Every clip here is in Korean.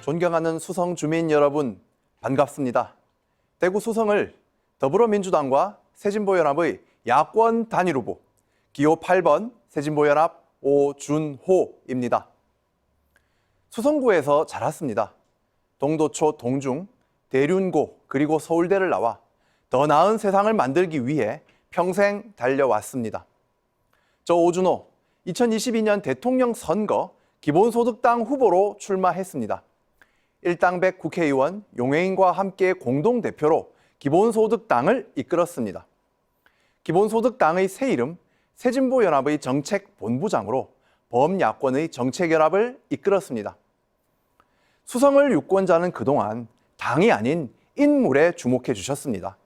존경하는 수성 주민 여러분, 반갑습니다. 대구 수성을 더불어민주당과 새진보연합의 야권 단일 후보 기호 8번 새진보연합 오준호입니다. 수성구에서 자랐습니다. 동도초 동중, 대륜고 그리고 서울대를 나와 더 나은 세상을 만들기 위해 평생 달려왔습니다. 저 오준호, 2022년 대통령 선거 기본소득당 후보로 출마했습니다. 일당백 국회의원 용해인과 함께 공동대표로 기본소득당을 이끌었습니다. 기본소득당의 새 이름 새진보연합의 정책본부장으로 범야권의 정책연합을 이끌었습니다. 수성을 유권자는 그동안 당이 아닌 인물에 주목해 주셨습니다.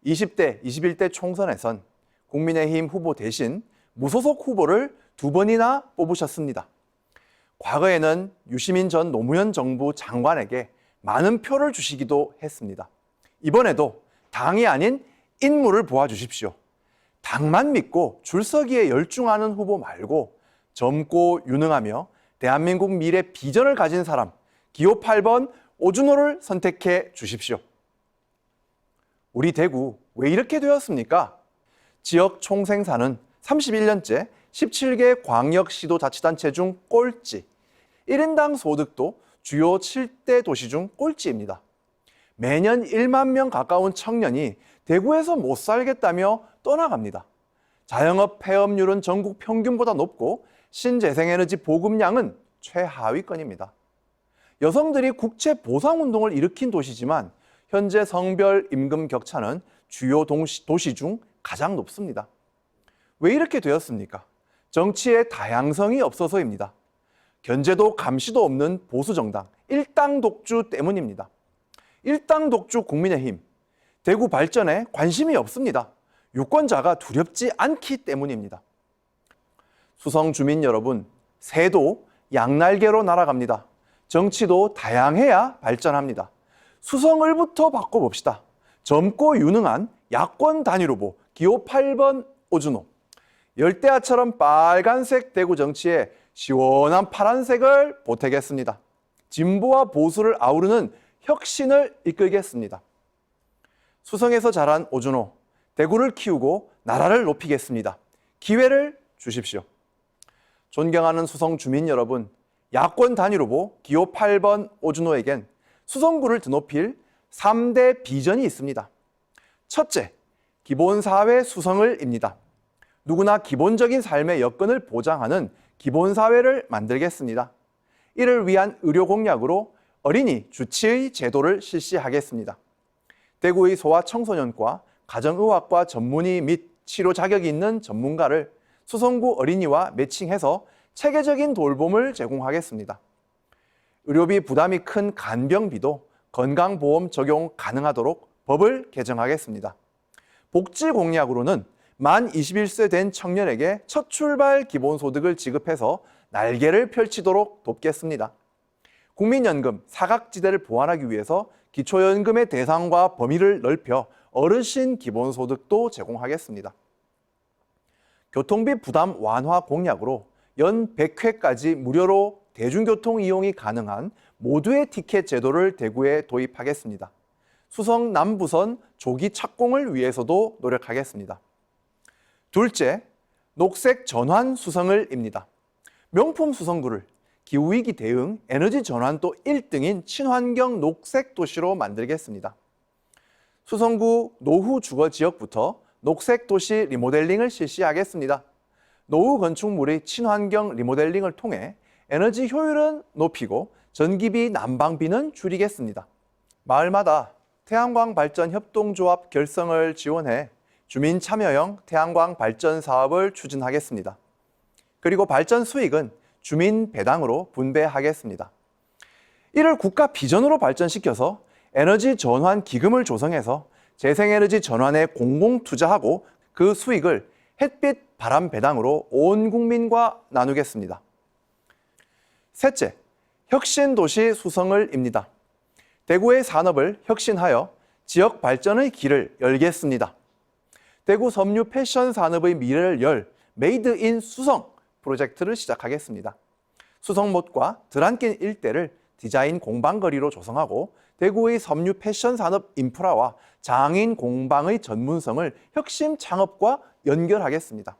20대, 21대 총선에선 국민의힘 후보 대신 무소속 후보를 2번이나 뽑으셨습니다. 과거에는 유시민 전 노무현 정부 장관에게 많은 표를 주시기도 했습니다. 이번에도 당이 아닌 인물을 보아주십시오. 당만 믿고 줄서기에 열중하는 후보 말고 젊고 유능하며 대한민국 미래 비전을 가진 사람, 기호 8번 오준호를 선택해 주십시오. 우리 대구 왜 이렇게 되었습니까? 지역 총생산은 31년째 17개 광역시도자치단체 중 꼴찌, 1인당 소득도 주요 7대 도시 중 꼴찌입니다. 매년 1만 명 가까운 청년이 대구에서 못 살겠다며 떠나갑니다. 자영업 폐업률은 전국 평균보다 높고 신재생에너지 보급량은 최하위권입니다. 여성들이 국채 보상운동을 일으킨 도시지만 현재 성별 임금 격차는 주요 도시 중 가장 높습니다. 왜 이렇게 되었습니까? 정치의 다양성이 없어서입니다. 견제도 감시도 없는 보수정당, 일당 독주 때문입니다. 일당 독주 국민의힘, 대구 발전에 관심이 없습니다. 유권자가 두렵지 않기 때문입니다. 수성 주민 여러분, 새도 양날개로 날아갑니다. 정치도 다양해야 발전합니다. 수성을부터 바꿔봅시다. 젊고 유능한 야권 단일 후보 기호 8번 오준호. 열대야처럼 빨간색 대구 정치에 시원한 파란색을 보태겠습니다. 진보와 보수를 아우르는 혁신을 이끌겠습니다. 수성에서 자란 오준호, 대구를 키우고 나라를 높이겠습니다. 기회를 주십시오. 존경하는 수성 주민 여러분, 야권 단일 후보 기호 8번 오준호에겐 수성구를 드높일 3대 비전이 있습니다. 첫째, 기본사회 수성을입니다. 누구나 기본적인 삶의 여건을 보장하는 기본사회를 만들겠습니다. 이를 위한 의료 공약으로 어린이 주치의 제도를 실시하겠습니다. 대구의 소아청소년과 가정의학과 전문의 및 치료 자격이 있는 전문가를 수성구 어린이와 매칭해서 체계적인 돌봄을 제공하겠습니다. 의료비 부담이 큰 간병비도 건강보험 적용 가능하도록 법을 개정하겠습니다. 복지 공약으로는 만 21세 된 청년에게 첫 출발 기본소득을 지급해서 날개를 펼치도록 돕겠습니다. 국민연금 사각지대를 보완하기 위해서 기초연금의 대상과 범위를 넓혀 어르신 기본소득도 제공하겠습니다. 교통비 부담 완화 공약으로 연 100회까지 무료로 대중교통 이용이 가능한 모두의 티켓 제도를 대구에 도입하겠습니다. 수성 남부선 조기 착공을 위해서도 노력하겠습니다. 둘째, 녹색 전환 수성을입니다. 명품 수성구를 기후위기 대응, 에너지 전환도 1등인 친환경 녹색 도시로 만들겠습니다. 수성구 노후 주거 지역부터 녹색 도시 리모델링을 실시하겠습니다. 노후 건축물의 친환경 리모델링을 통해 에너지 효율은 높이고 전기비, 난방비는 줄이겠습니다. 마을마다 태양광 발전 협동조합 결성을 지원해 주민 참여형 태양광 발전 사업을 추진하겠습니다. 그리고 발전 수익은 주민 배당으로 분배하겠습니다. 이를 국가 비전으로 발전시켜서 에너지 전환 기금을 조성해서 재생에너지 전환에 공공 투자하고 그 수익을 햇빛 바람 배당으로 온 국민과 나누겠습니다. 셋째, 혁신도시 수성을입니다. 대구의 산업을 혁신하여 지역 발전의 길을 열겠습니다. 대구 섬유 패션 산업의 미래를 열 메이드 인 수성 프로젝트를 시작하겠습니다. 수성못과 드란길 일대를 디자인 공방거리로 조성하고 대구의 섬유 패션 산업 인프라와 장인 공방의 전문성을 혁신 창업과 연결하겠습니다.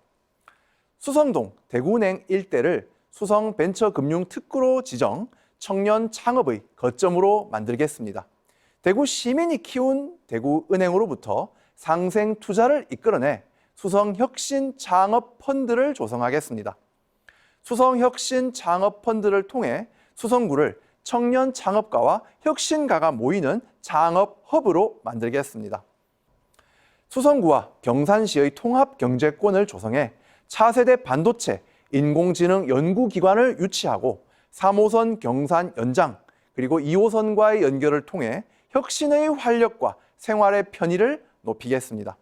수성동 대구은행 일대를 수성벤처금융특구로 지정, 청년 창업의 거점으로 만들겠습니다. 대구 시민이 키운 대구은행으로부터 상생 투자를 이끌어내 수성혁신창업펀드를 조성하겠습니다. 수성혁신창업펀드를 통해 수성구를 청년 창업가와 혁신가가 모이는 창업허브로 만들겠습니다. 수성구와 경산시의 통합경제권을 조성해 차세대 반도체, 인공지능 연구기관을 유치하고 3호선 경산 연장 그리고 2호선과의 연결을 통해 혁신의 활력과 생활의 편의를 높이겠습니다.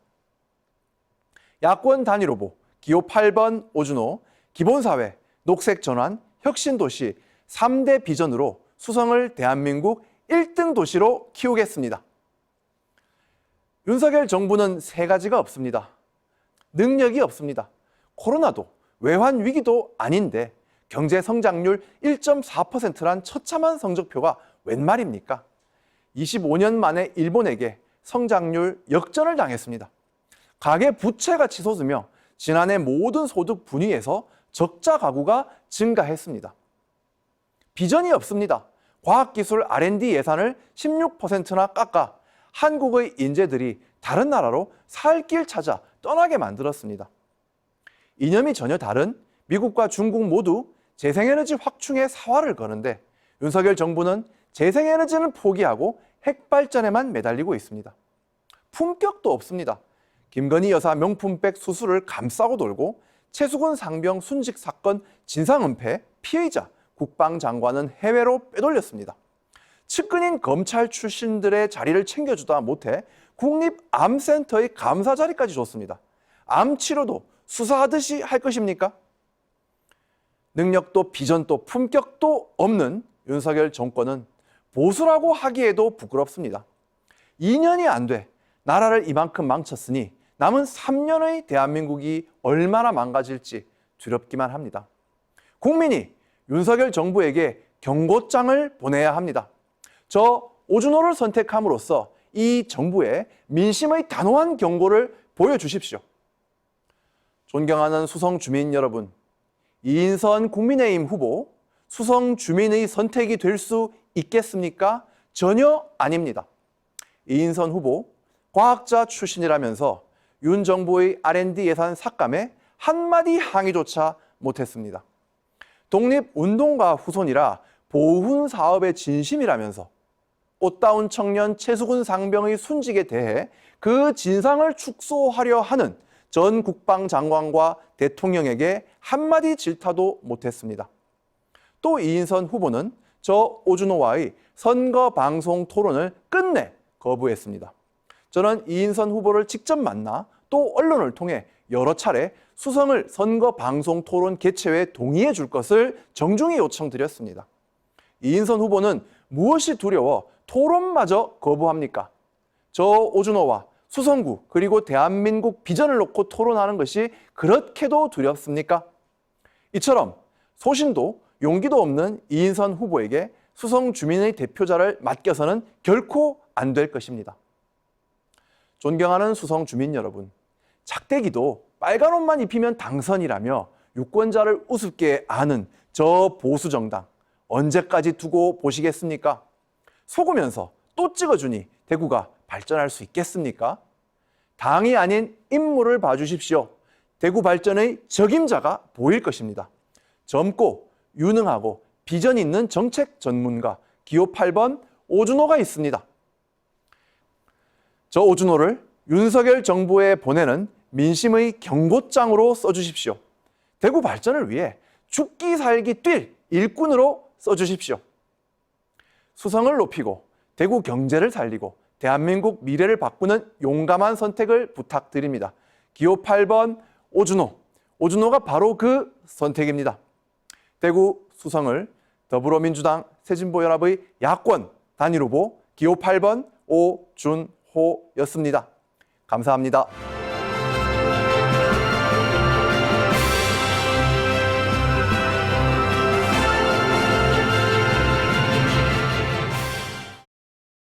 야권 단일 후보 기호 8번 오준호, 기본사회, 녹색전환, 혁신도시 3대 비전으로 수성을 대한민국 1등 도시로 키우겠습니다. 윤석열 정부는 세 가지가 없습니다. 능력이 없습니다. 코로나도 외환 위기도 아닌데 경제 성장률 1.4%란 처참한 성적표가 웬 말입니까? 25년 만에 일본에게 성장률 역전을 당했습니다. 가계 부채가 치솟으며 지난해 모든 소득 분위에서 적자 가구가 증가했습니다. 비전이 없습니다. 과학기술 R&D 예산을 16%나 깎아 한국의 인재들이 다른 나라로 살 길 찾아 떠나게 만들었습니다. 이념이 전혀 다른 미국과 중국 모두 재생에너지 확충에 사활을 거는데 윤석열 정부는 재생에너지는 포기하고 핵발전에만 매달리고 있습니다. 품격도 없습니다. 김건희 여사 명품백 수수를 감싸고 돌고 최수근 상병 순직 사건 진상은폐 피해자 국방장관은 해외로 빼돌렸습니다. 측근인 검찰 출신들의 자리를 챙겨주다 못해 국립암센터의 감사 자리까지 줬습니다. 암 치료도 수사하듯이 할 것입니까? 능력도 비전도 품격도 없는 윤석열 정권은 보수라고 하기에도 부끄럽습니다. 2년이 안 돼 나라를 이만큼 망쳤으니 남은 3년의 대한민국이 얼마나 망가질지 두렵기만 합니다. 국민이 윤석열 정부에게 경고장을 보내야 합니다. 저 오준호를 선택함으로써 이 정부의 민심의 단호한 경고를 보여주십시오. 존경하는 수성 주민 여러분, 이인선 국민의힘 후보, 수성 주민의 선택이 될 수 있겠습니까? 전혀 아닙니다. 이인선 후보, 과학자 출신이라면서 윤 정부의 R&D 예산 삭감에 한마디 항의조차 못했습니다. 독립운동가 후손이라 보훈 사업의 진심이라면서 꽃다운 청년 최수근 상병의 순직에 대해 그 진상을 축소하려 하는 전 국방장관과 대통령에게 한마디 질타도 못했습니다. 또 이인선 후보는 저 오준호와의 선거 방송 토론을 끝내 거부했습니다. 저는 이인선 후보를 직접 만나 또 언론을 통해 여러 차례 수성을 선거 방송 토론 개최에 동의해 줄 것을 정중히 요청드렸습니다. 이인선 후보는 무엇이 두려워 토론마저 거부합니까? 저 오준호와 수성구 그리고 대한민국 비전을 놓고 토론하는 것이 그렇게도 두렵습니까? 이처럼 소신도 용기도 없는 이인선 후보에게 수성 주민의 대표자를 맡겨서는 결코 안 될 것입니다. 존경하는 수성 주민 여러분, 작대기도 빨간 옷만 입히면 당선이라며 유권자를 우습게 아는 저 보수 정당 언제까지 두고 보시겠습니까? 속으면서 또 찍어주니 대구가 발전할 수 있겠습니까? 당이 아닌 인물을 봐주십시오. 대구 발전의 적임자가 보일 것입니다. 젊고 유능하고 비전 있는 정책 전문가 기호 8번 오준호가 있습니다. 저 오준호를 윤석열 정부에 보내는 민심의 경고장으로 써주십시오. 대구 발전을 위해 죽기 살기 뛸 일꾼으로 써주십시오. 수성을 높이고 대구 경제를 살리고 대한민국 미래를 바꾸는 용감한 선택을 부탁드립니다. 기호 8번 오준호. 오준호가 바로 그 선택입니다. 대구 수성을 더불어민주당 새진보연합의 야권 단일 후보 기호 8번 오준호였습니다. 감사합니다.